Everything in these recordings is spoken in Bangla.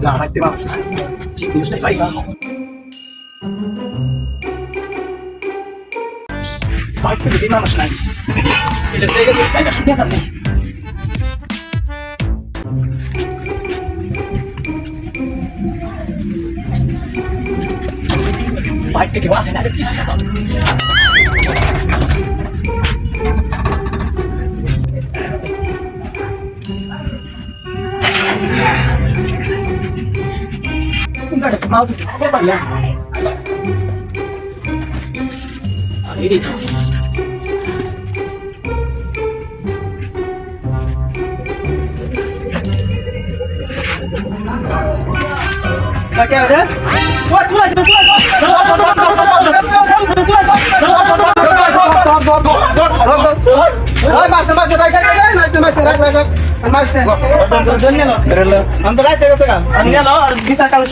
না মারতে পারছ না ঠিক নিউজটাই পাইছি মারতে দিদি মানুষ নাই এটা জায়গা শুনে থাকবো বাইক থেকে আসে না কিছু mau tuh apa ya ini pakai ada buat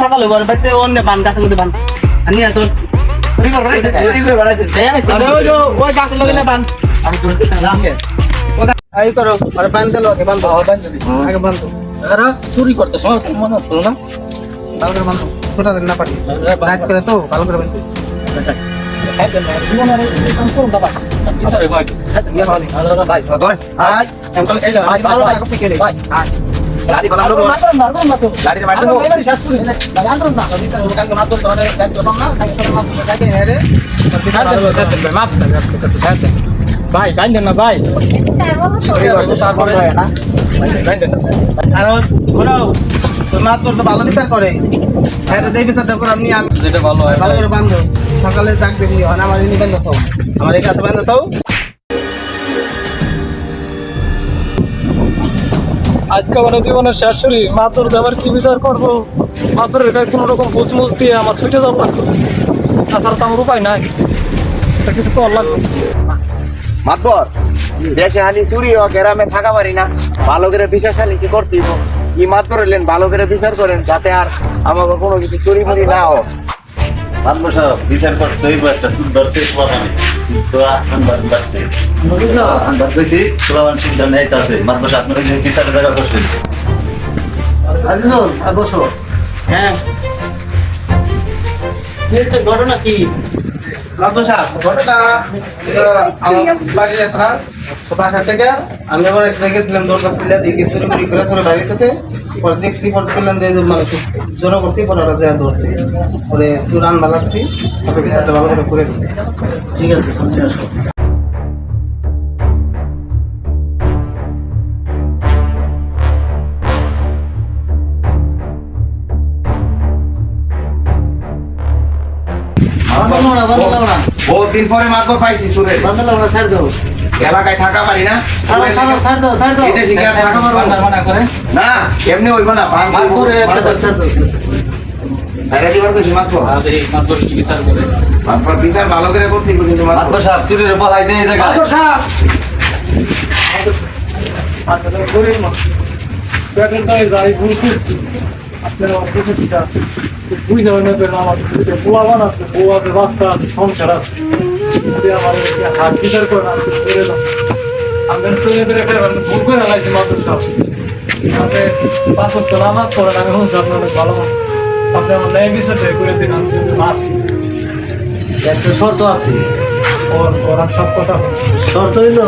সকালে অন্য বান গাছের মধ্যে বান আনিয়া তোর চুরি করতে সময় মনে হচ্ছিল না ভালো করে বান্ধব ছোটা না পারি রাত করে তো ভালো করে বান্ধব ভাই বাইন্ধেন না ভাই কারণ মাছ তো ভালো বিচার করে এই বিচারটা করে আপনি যেটা ভালো হয় ভালো করে বান্ধব সকালে ডাক দেখি আমার এনে বান্ধব থাও আমার এই কাছে বান্ধব থাও আজকে আমার জীবনের শেষ শরীর মাতুর দেবার কি বিচার করবো মাতুর কোনো রকম বুঝমুজ দিয়ে আমার ছুটে যাবো লাগবে তাছাড়া তো আমার উপায় নাই কিছু কর লাগবে মাতবর দেশে হালি চুরি ও গ্রামে থাকা পারি না ভালো করে বিচার শালি কি করতে কি মাতবর হইলেন ভালো করে বিচার করেন যাতে আর আমাকে কোনো কিছু চুরি ফুরি না হোক মাতবর সাহেব বিচার করতে হইব একটা সুন্দর শেষ বাগানে তো আনবার বাড়তে আনবার কইছি তোলাবান চিন্তা নেই তাতে মাতবর সাহেব আপনারা যে বিচারের জায়গা করছেন আজিজুল আর বসো হ্যাঁ ঘটনা কি বাসা থেকে আমি আবার এক জায়গায় ছিলাম দরকার খুলে দেখি চুরি মুড়ি করে করে বাড়িতেছে পরে দেখছি পরে ছিলাম যে মানে জোর করছি পরে ওরা যায় ধরছি পরে চুরান বালাচ্ছি তারপরে বিচারটা ভালো করে দিই ঠিক আছে শুনতে আসো বহুত দিন পরে মাতবর পাইছি সুরে এলাকায় থাকা পারি না না এমনি হইব না বিচার ভালো করে করতে কিন্তু মাতবর সাহেব চুরির বলাই দিয়ে জায়গা আপনারা বুঝতে পারেন আমার পোলা বানাচ্ছে বউ আছে বাচ্চা আছে সংসার আছে আমার হাত বিচার করে না করে দাও আমি চলে বেড়ে ভুল করে লাইছি মাত্র সব আপনি 5 ওয়াক্ত নামাজ পড়েন আমি হচ্ছে আপনার অনেক ভালো আপনি আমার ন্যায় বিচারটা করে দিন আমি যদি মাছ একটা শর্ত আছে ওরা সব কথা শর্ত হইল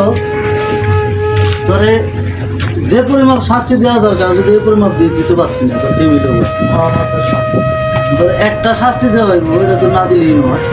তোরে যে পরিমাপ শাস্তি দেওয়া দরকার যদি এই পরিমাপ দিয়ে দিতে পারছি না তোর টেবিল একটা শাস্তি দেওয়া হইব ওইটা তো না দিলেই নয়